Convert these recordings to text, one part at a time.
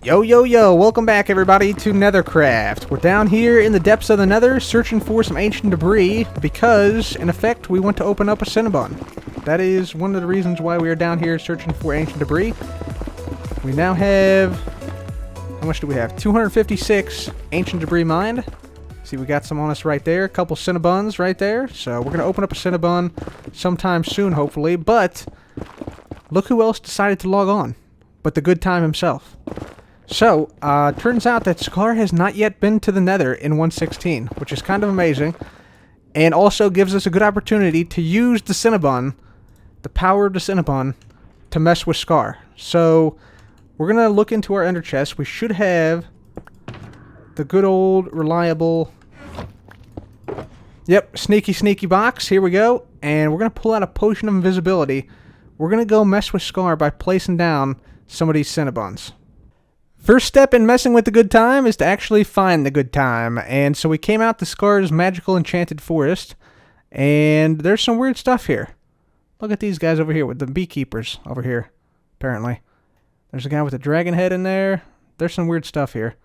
Yo, yo, yo, welcome back everybody to Nethercraft. We're down here in the depths of the nether searching for some ancient debris because, in effect, we want to open up a Cinnabun. That is one of the reasons why we are down here searching for ancient debris. We now have... how much do we have? 256 ancient debris mined. See, we got some on us right there. A couple Cinnabuns right there. So we're going to open up a Cinnabun sometime soon, hopefully. But look who else decided to log on but the good time himself. So, turns out that Scar has not yet been to the nether in 1.16, which is kind of amazing, and also gives us a good opportunity to use the Cinnabun, the power of the Cinnabun, to mess with Scar. So, we're going to look into our ender chest. We should have the good old, reliable, yep, sneaky box. Here we go, and we're going to pull out a potion of invisibility. We're going to go mess with Scar by placing down some of these Cinnabuns. First step in messing with the good time is to actually find the good time. And so we came out to Scar's magical enchanted forest. And there's some weird stuff here. Look at these guys over here with the beekeepers over here, apparently. There's a guy with a dragon head in there. There's some weird stuff here.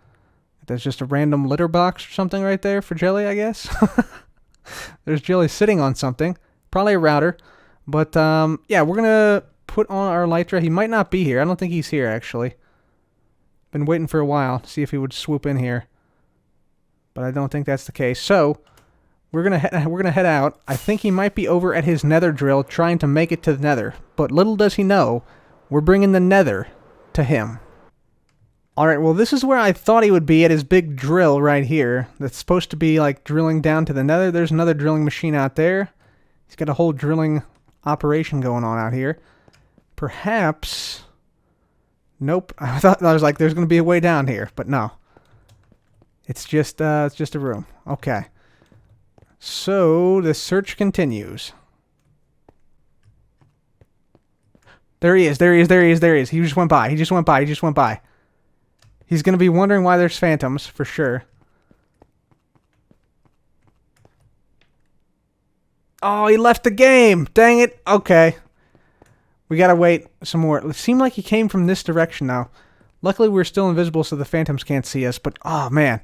There's just a random litter box or something right there for Jelly, I guess. There's Jelly sitting on something. Probably a router. But, yeah, we're going to put on our Elytra. He might not be here. I don't think he's here, actually. Been waiting for a while to see if he would swoop in here, but I don't think that's the case. So we're gonna head out. I think he might be over at his nether drill trying to make it to the nether, but little does he know we're bringing the nether to him. Alright, well this is where I thought he would be, at his big drill right here that's supposed to be like drilling down to the nether. There's another drilling machine out there. He's got a whole drilling operation going on out here. Perhaps... nope. I was like, there's going to be a way down here, but no. It's just a room. Okay. So the search continues. There he is. He just went by. He just went by. He's going to be wondering why there's phantoms, for sure. Oh, he left the game. Dang it. Okay. We gotta wait some more. It seemed like he came from this direction now. Luckily, we're still invisible, so the phantoms can't see us, but, oh, man.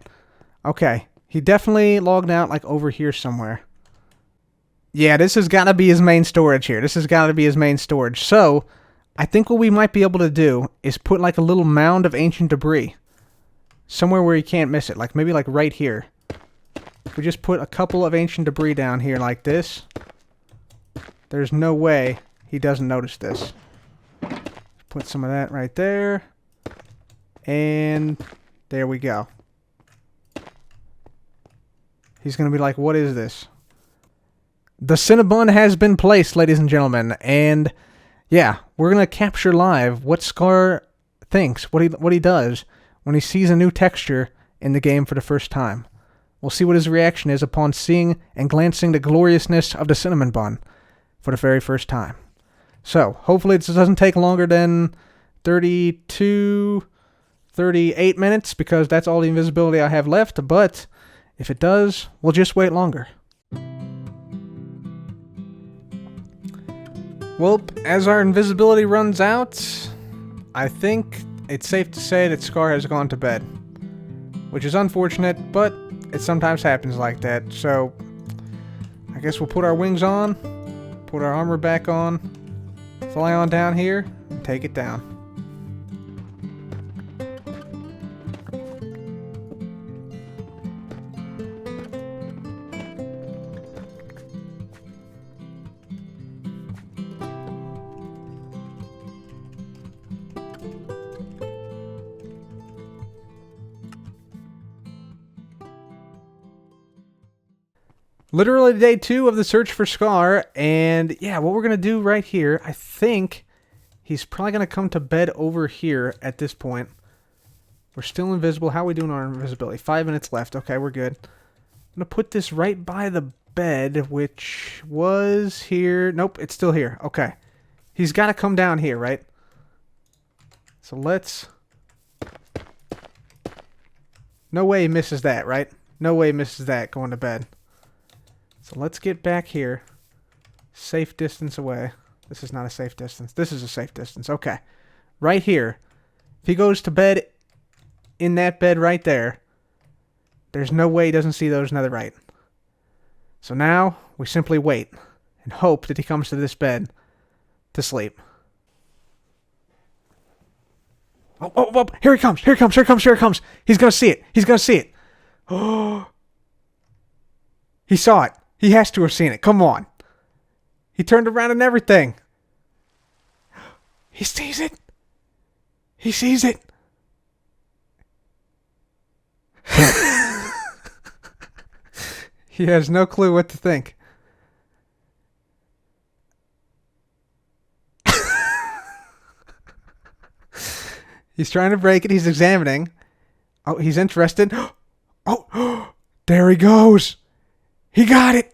Okay. He definitely logged out, like, over here somewhere. Yeah, this has gotta be his main storage here. So, I think what we might be able to do is put, like, a little mound of ancient debris. Somewhere where he can't miss it. Like, maybe, like, right here. If we just put a couple of ancient debris down here like this, there's no way he doesn't notice this. Put some of that right there. And there we go. He's going to be like, what is this? The Cinnabun has been placed, ladies and gentlemen. And yeah, we're going to capture live what Scar thinks, what he does when he sees a new texture in the game for the first time. We'll see what his reaction is upon seeing and glancing the gloriousness of the Cinnamon Bun for the very first time. So, hopefully it doesn't take longer than 38 minutes, because that's all the invisibility I have left, but if it does, we'll just wait longer. Well, as our invisibility runs out, I think it's safe to say that Scar has gone to bed, which is unfortunate, but it sometimes happens like that. So, I guess we'll put our wings on, put our armor back on, fly on down here, and take it down. Literally day 2 of the search for Scar, and yeah, what we're going to do right here, I think he's probably going to come to bed over here at this point. We're still invisible. How are we doing on our invisibility? 5 minutes left. Okay, we're good. I'm going to put this right by the bed, which was here. Nope, it's still here. Okay. He's got to come down here, right? So let's... no way he misses that, right? No way he misses that going to bed. So let's get back here. Safe distance away. This is not a safe distance. This is a safe distance. Okay. Right here. If he goes to bed in that bed right there. There's no way he doesn't see those netherite. So now we simply wait and hope that he comes to this bed to sleep. Oh, here he comes, here he comes, here he comes, here he comes. He's going to see it. He's going to see it. Oh, he saw it. He has to have seen it. Come on. He turned around and everything. He sees it. He sees it. He has no clue what to think. He's trying to break it. He's examining. Oh, he's interested. Oh, there he goes. He got it.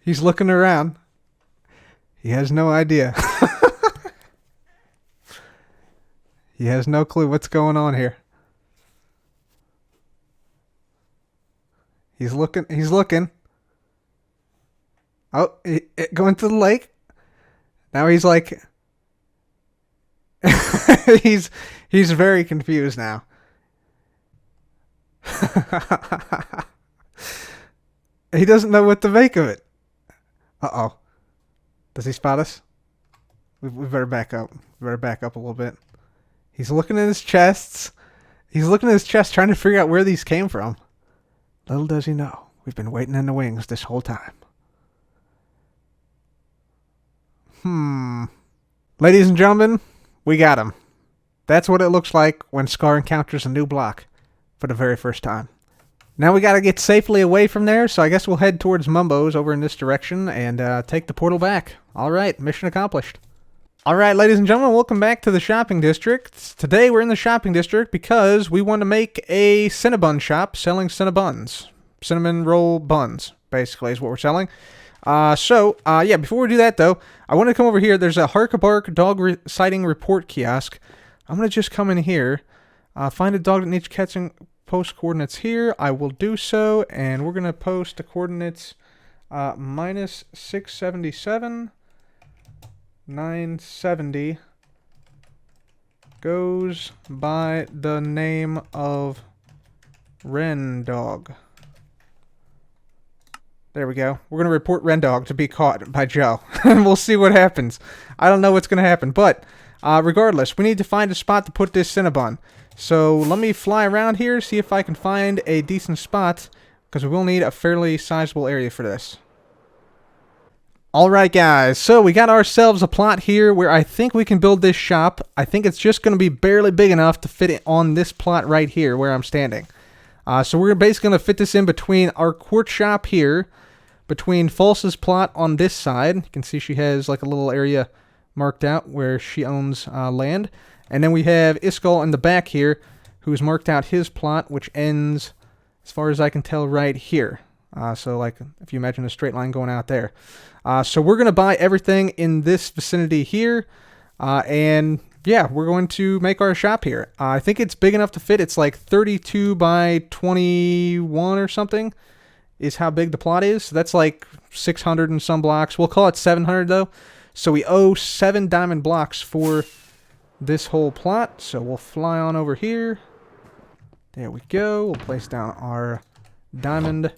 He's looking around. He has no idea. He has no clue what's going on here. He's looking. He's looking. Oh, going to the lake. Now he's like... he's very confused now. He doesn't know what to make of it. Uh-oh. Does he spot us? We better back up. We better back up a little bit. He's looking at his chests. He's looking at his chest trying to figure out where these came from. Little does he know, we've been waiting in the wings this whole time. Ladies and gentlemen, we got him. That's what it looks like when Scar encounters a new block for the very first time. Now we gotta get safely away from there, so I guess we'll head towards Mumbo's over in this direction and take the portal back. Alright, mission accomplished. Alright, ladies and gentlemen, welcome back to the shopping district. Today we're in the shopping district because we want to make a Cinnabun shop selling Cinnabuns. Cinnamon roll buns, basically, is what we're selling. Yeah, before we do that, though, I want to come over here. There's a Hark-a-Bark dog sighting report kiosk. I'm going to just come in here, find a dog that needs catching, post coordinates here. I will do so, and we're going to post the coordinates minus 677, 970, goes by the name of Ren Dog. There we go. We're going to report Rendog to be caught by Joe. And we'll see what happens. I don't know what's going to happen. But regardless, we need to find a spot to put this Cinnabun. So let me fly around here, see if I can find a decent spot, because we will need a fairly sizable area for this. Alright guys, so we got ourselves a plot here where I think we can build this shop. I think it's just going to be barely big enough to fit it on this plot right here where I'm standing. So we're basically going to fit this in between our quartz shop here, between False's plot on this side. You can see she has like a little area marked out where she owns land. And then we have Iskall in the back here, who's marked out his plot, which ends, as far as I can tell, right here. So like, if you imagine a straight line going out there. So we're going to buy everything in this vicinity here. And yeah, we're going to make our shop here. I think it's big enough to fit. It's like 32 by 21 or something is how big the plot is. So that's like 600 and some blocks. We'll call it 700 though. So we owe 7 diamond blocks for this whole plot. So we'll fly on over here. There we go. We'll place down our diamond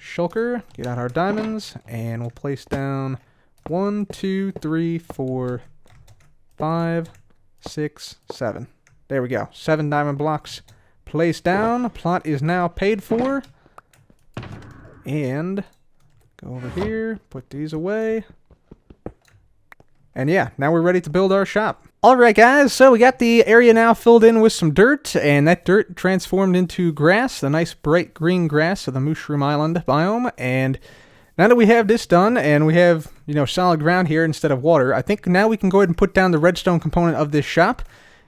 shulker. Get out our diamonds. And we'll place down 1, 2, 3, 4, 5, 6, 7. There we go. 7 diamond blocks placed down. Plot is now paid for. And go over here, put these away. And yeah, now we're ready to build our shop. Alright guys, so we got the area now filled in with some dirt, and that dirt transformed into grass, the nice bright green grass of the Mushroom Island biome. And now that we have this done, and we have, you know, solid ground here instead of water, I think now we can go ahead and put down the redstone component of this shop.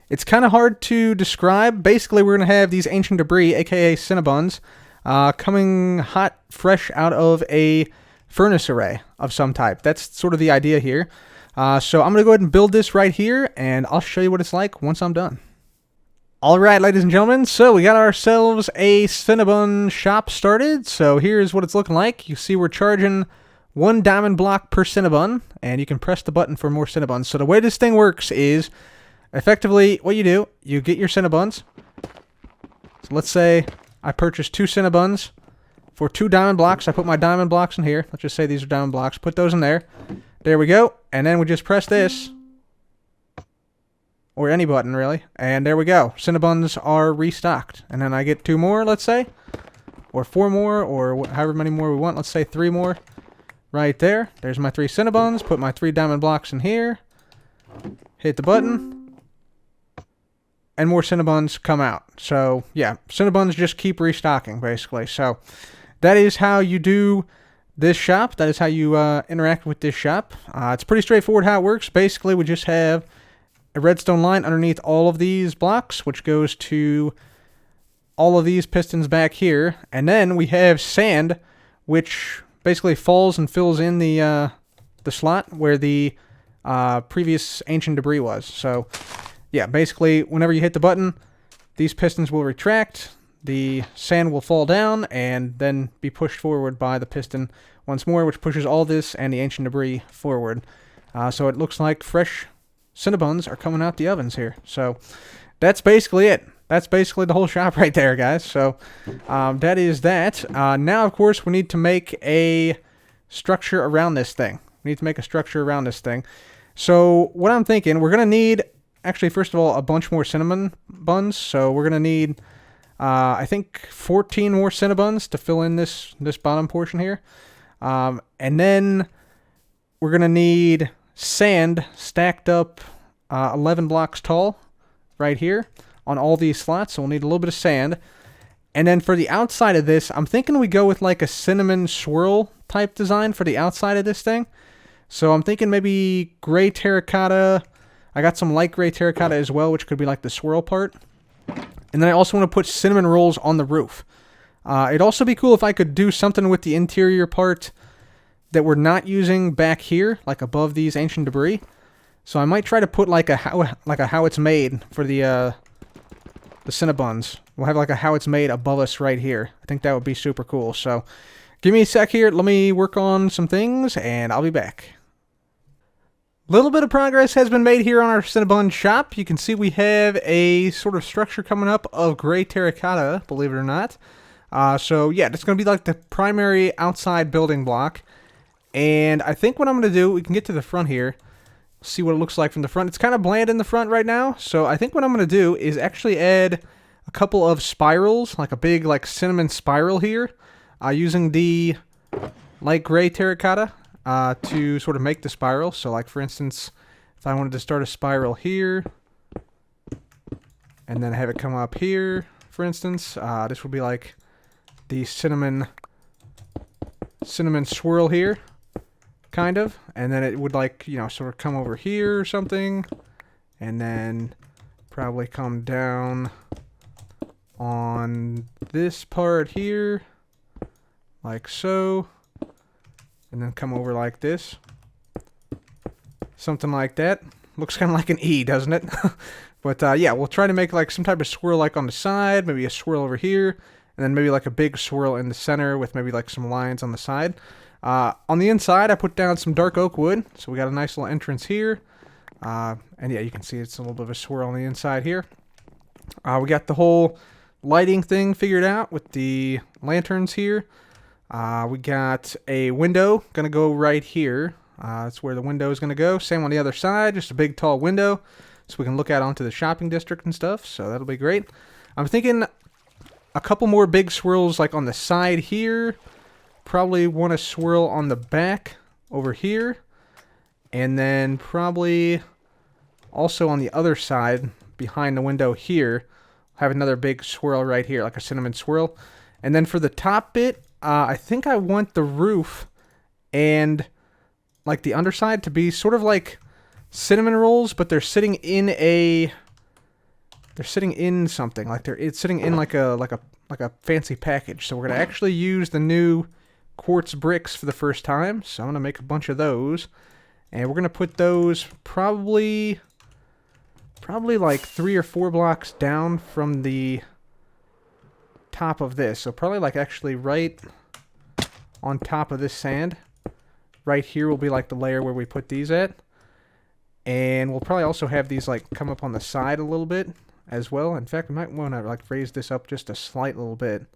It's kind of hard to describe. Basically, we're going to have these ancient debris, aka Cinnabuns, coming hot, fresh out of a furnace array of some type. That's sort of the idea here. So I'm going to go ahead and build this right here, and I'll show you what it's like once I'm done. Alright, ladies and gentlemen, so we got ourselves a Cinnabun shop started. So here's what it's looking like. You see we're charging 1 diamond block per Cinnabun, and you can press the button for more Cinnabuns. So the way this thing works is, effectively, what you do, you get your Cinnabuns. So let's say I purchased 2 Cinnabuns for 2 diamond blocks. I put my diamond blocks in here. Let's just say these are diamond blocks. Put those in there. There we go. And then we just press this. Or any button, really. And there we go. Cinnabuns are restocked. And then I get 2 more, let's say. Or 4 more, or however many more we want. Let's say 3 more. Right there. There's my 3 Cinnabuns. Put my 3 diamond blocks in here. Hit the button. And more Cinnabuns come out. So, yeah. Cinnabuns just keep restocking, basically. So, that is how you do this shop. That is how you interact with this shop. It's pretty straightforward how it works. Basically, we just have a redstone line underneath all of these blocks, which goes to all of these pistons back here. And then we have sand, which basically falls and fills in the slot where the previous ancient debris was. So, yeah, basically, whenever you hit the button, these pistons will retract, the sand will fall down, and then be pushed forward by the piston once more, which pushes all this and the ancient debris forward. So it looks like fresh Cinnabuns are coming out the ovens here. So that's basically it. That's basically the whole shop right there, guys. So that is that. Now, of course, we need to make a structure around this thing. We need to make a structure around this thing. So what I'm thinking, we're going to need, actually, first of all, a bunch more cinnamon buns. So we're going to need, I think, 14 more Cinnabuns to fill in this bottom portion here. And then we're going to need sand stacked up 11 blocks tall right here on all these slots. So we'll need a little bit of sand. And then for the outside of this, I'm thinking we go with like a cinnamon swirl type design for the outside of this thing. So I'm thinking maybe gray terracotta. I got some light gray terracotta as well, which could be like the swirl part. And then I also want to put cinnamon rolls on the roof. It'd also be cool if I could do something with the interior part that we're not using back here, like above these ancient debris. So I might try to put like a how it's made for the Cinnabuns. We'll have like a how it's made above us right here. I think that would be super cool. So give me a sec here. Let me work on some things, and I'll be back. Little bit of progress has been made here on our Cinnabun shop. You can see we have a sort of structure coming up of gray terracotta, believe it or not. So yeah, that's going to be like the primary outside building block. And I think what I'm going to do, we can get to the front here, see what it looks like from the front. It's kind of bland in the front right now, so I think what I'm going to do is actually add a couple of spirals, like a big like cinnamon spiral here, using the light gray terracotta to sort of make the spiral. So like for instance, if I wanted to start a spiral here, and then have it come up here, for instance, this would be like the cinnamon swirl here. Kind of, and then it would like, you know, sort of come over here or something, and then probably come down on this part here, like so, and then come over like this, something like that. Looks kind of like an E, doesn't it? But yeah, we'll try to make like some type of swirl like on the side, maybe a swirl over here, and then maybe like a big swirl in the center with maybe like some lines on the side. On the inside, I put down some dark oak wood, so we got a nice little entrance here. And yeah, you can see it's a little bit of a swirl on the inside here. We got the whole lighting thing figured out with the lanterns here. We got a window going to go right here. That's where the window is going to go. Same on the other side, just a big tall window, so we can look out onto the shopping district and stuff, so that'll be great. I'm thinking a couple more big swirls like on the side here. Probably want to swirl on the back over here, and then probably also on the other side behind the window here have another big swirl right here, like a cinnamon swirl. And then for the top bit, I think I want the roof and like the underside to be sort of like cinnamon rolls, but they're sitting in something, like it's sitting in like a fancy package. So we're gonna actually use the new quartz bricks for the first time, so I'm going to make a bunch of those, and we're going to put those probably like 3 or 4 blocks down from the top of this, so probably like actually right on top of this sand, right here will be like the layer where we put these at. And we'll probably also have these like come up on the side a little bit as well. In fact, we might want to like raise this up just a slight little bit.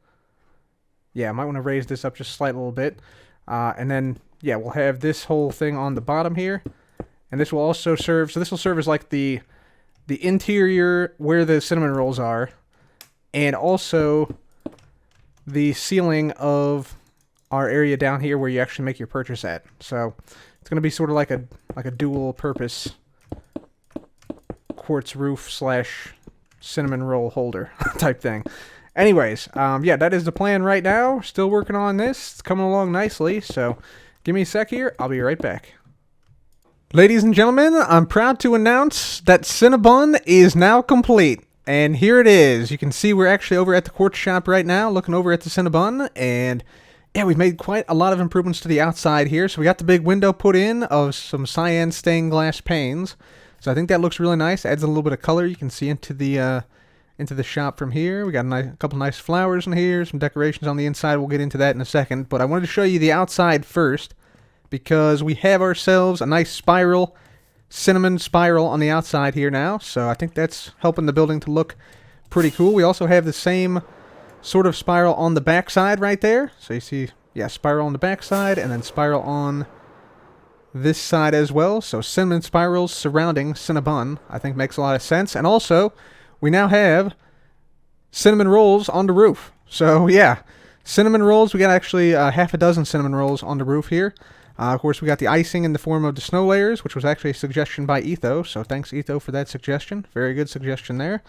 Yeah, I might want to raise this up just a slight little bit. And then, yeah, we'll have this whole thing on the bottom here. And this will also serve, so this will serve as like the interior where the cinnamon rolls are. And also the ceiling of our area down here where you actually make your purchase at. So it's going to be sort of like a dual purpose quartz roof slash cinnamon roll holder type thing. Anyways, yeah, that is the plan right now. Still working on this. It's coming along nicely. So give me a sec here. I'll be right back. Ladies and gentlemen, I'm proud to announce that Cinnabun is now complete. And here it is. You can see we're actually over at the quartz shop right now, looking over at the Cinnabun. And yeah, we've made quite a lot of improvements to the outside here. So we got the big window put in of some cyan stained glass panes. So I think that looks really nice. Adds a little bit of color. You can see into the shop from here. We got a couple nice flowers in here, some decorations on the inside. We'll get into that in a second. But I wanted to show you the outside first because we have ourselves a nice spiral, cinnamon spiral on the outside here now. So I think that's helping the building to look pretty cool. We also have the same sort of spiral on the back side right there. So you see, yeah, spiral on the back side and then spiral on this side as well. So cinnamon spirals surrounding Cinnabun, I think makes a lot of sense. And also, we now have cinnamon rolls on the roof. So yeah, cinnamon rolls. We got actually half a dozen cinnamon rolls on the roof here. Of course, we got the icing in the form of the snow layers, which was actually a suggestion by Etho. So thanks, Etho, for that suggestion. Very good suggestion there.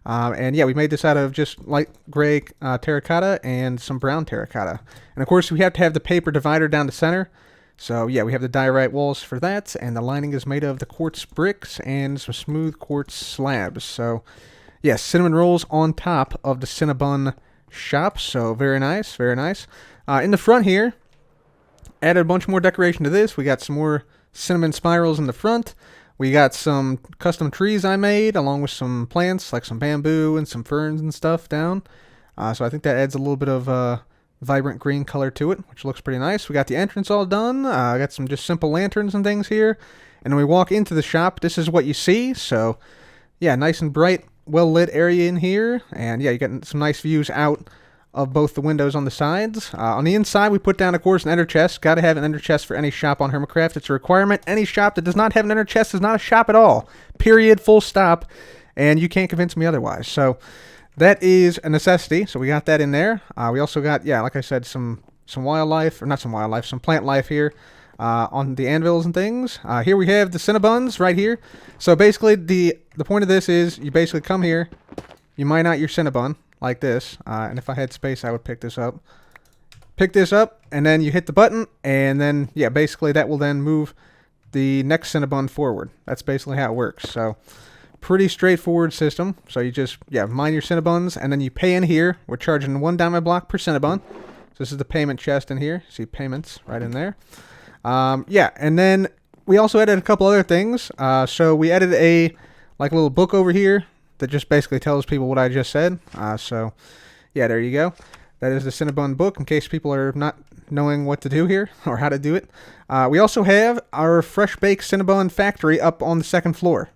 And yeah, we made this out of just light gray terracotta and some brown terracotta. And of course, we have to have the paper divider down the center. So yeah, we have the diorite walls for that. And the lining is made of the quartz bricks and some smooth quartz slabs. So yes, cinnamon rolls on top of the Cinnabun shop. So very nice, very nice. In the front here, added a bunch more decoration to this. We got some more cinnamon spirals in the front. We got some custom trees I made, along with some plants, like some bamboo and some ferns and stuff down. So I think that adds a little bit of vibrant green color to it, which looks pretty nice. We got the entrance all done. I got some just simple lanterns and things here. And when we walk into the shop, this is what you see. So yeah, nice and bright, well-lit area in here. And yeah, you got some nice views out of both the windows on the sides. On the inside, we put down, of course, an ender chest. Got to have an ender chest for any shop on Hermitcraft. It's a requirement. Any shop that does not have an ender chest is not a shop at all. Period. Full stop. And you can't convince me otherwise. So that is a necessity. So we got that in there. We also got, yeah, like I said, some wildlife, or not some wildlife, some plant life here on the anvils and things. Here we have the Cinnabuns right here. So basically, the point of this is you basically come here, you mine out your Cinnabun like this, and if I had space I would pick this up, and then you hit the button, and then yeah, basically that will then move the next Cinnabun forward. That's basically how it works. So pretty straightforward system. So you just, yeah, mine your Cinnabuns, and then you pay in here. We're charging 1 diamond block per Cinnabun. So this is the payment chest in here. See payments right in there. Yeah, and then we also added a couple other things. So we added a like little book over here that just basically tells people what I just said. So yeah, there you go. That is the Cinnabun book, in case people are not knowing what to do here or how to do it. We also have our fresh baked Cinnabun factory up on the second floor.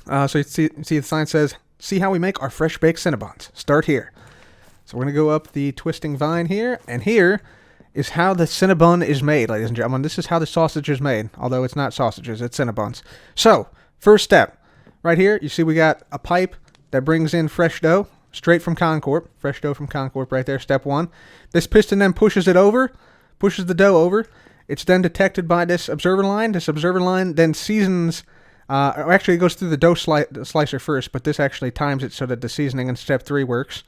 So you see the sign says, "See how we make our fresh baked Cinnabuns. Start here." So we're gonna go up the twisting vine here, and here is how the Cinnabun is made, ladies and gentlemen. This is how the sausage is made, although it's not sausages, it's Cinnabuns. So first step. Right here, you see we got a pipe that brings in fresh dough straight from Concorp. Fresh dough from Concorp right there, step 1. This piston then pushes it over, pushes the dough over. It's then detected by this observer line. This observer line then seasons, or actually it goes through the dough slicer first, but this actually times it so that the seasoning in step 3 works.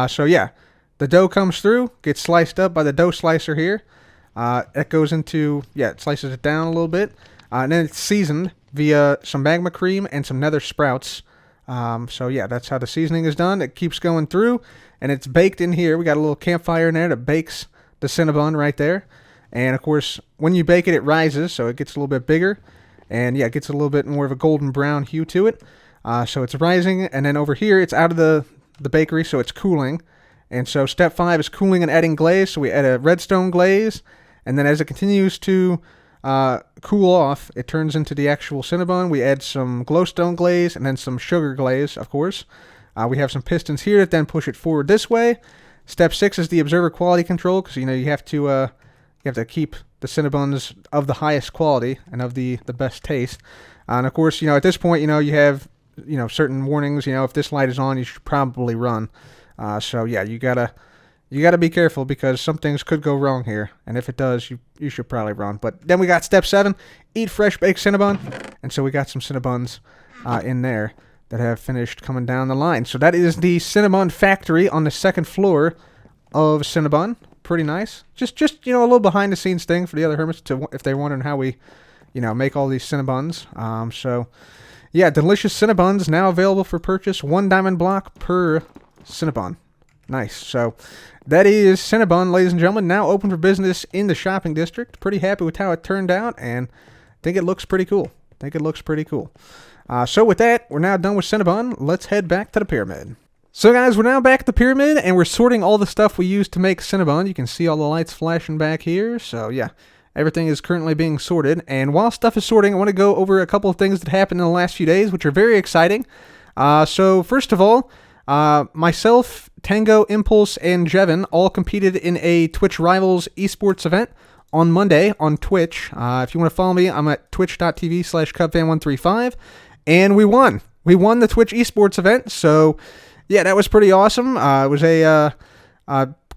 So yeah, the dough comes through, gets sliced up by the dough slicer here. It goes into, yeah, it slices it down a little bit. And then it's seasoned via some magma cream and some nether sprouts. So yeah, that's how the seasoning is done. It keeps going through, and it's baked in here. We got a little campfire in there that bakes the Cinnabun right there. And of course, when you bake it, it rises, so it gets a little bit bigger. And yeah, it gets a little bit more of a golden brown hue to it. So it's rising, and then over here, it's out of the bakery, so it's cooling. And so step 5 is cooling and adding glaze. So we add a redstone glaze, And then as it continues to cool off, it turns into the actual Cinnabun. We add some glowstone glaze and then some sugar glaze, of course. We have some pistons here that then push it forward this way. Step 6 is the observer quality control, because you have to keep the Cinnabuns of the highest quality and of the best taste. And of course, at this point, you have certain warnings. If this light is on, you should probably run. So yeah, you gotta be careful, because some things could go wrong here, and if it does, you should probably run. But then we got step 7, eat fresh baked Cinnabun, and so we got some Cinnabuns in there that have finished coming down the line. So that is the Cinnabun factory on the second floor of Cinnabun. Pretty nice. Just a little behind the scenes thing for the other hermits if they're wondering how we make all these Cinnabuns. So yeah, delicious Cinnabuns now available for purchase. 1 diamond block per Cinnabun. Nice. So that is Cinnabun, ladies and gentlemen, now open for business in the shopping district. Pretty happy with how it turned out, and think it looks pretty cool. So with that, we're now done with Cinnabun. Let's head back to the pyramid. So guys, we're now back at the pyramid, and we're sorting all the stuff we used to make Cinnabun. You can see all the lights flashing back here. So yeah, everything is currently being sorted. And while stuff is sorting, I want to go over a couple of things that happened in the last few days, which are very exciting. So first of all, myself, Tango, Impulse, and Jevin all competed in a Twitch Rivals esports event on Monday on Twitch. If you want to follow me, I'm at twitch.tv/cubfan135, and we won. We won the Twitch esports event, so yeah, that was pretty awesome. It was a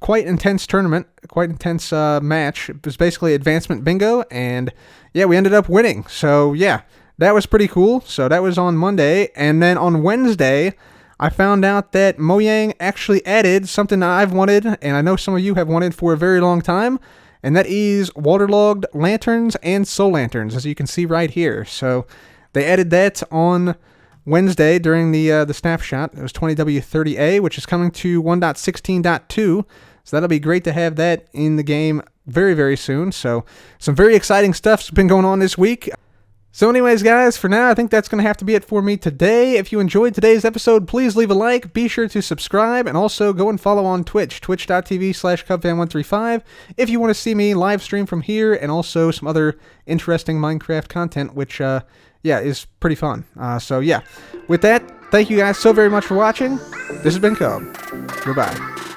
quite intense tournament, quite intense match. It was basically advancement bingo, and yeah, we ended up winning. So yeah, that was pretty cool. So that was on Monday, and then on Wednesday, I found out that Mojang actually added something that I've wanted, and I know some of you have wanted for a very long time, and that is waterlogged lanterns and soul lanterns, as you can see right here. So they added that on Wednesday during the snapshot. It was 20W30A, which is coming to 1.16.2, so that'll be great to have that in the game very, very soon. So some very exciting stuff's been going on this week. So anyways, guys, for now, I think that's going to have to be it for me today. If you enjoyed today's episode, please leave a like, be sure to subscribe, and also go and follow on Twitch, twitch.tv/cubfan135, if you want to see me live stream from here, and also some other interesting Minecraft content, which, yeah, is pretty fun. So yeah, with that, thank you guys so very much for watching. This has been Cub. Goodbye.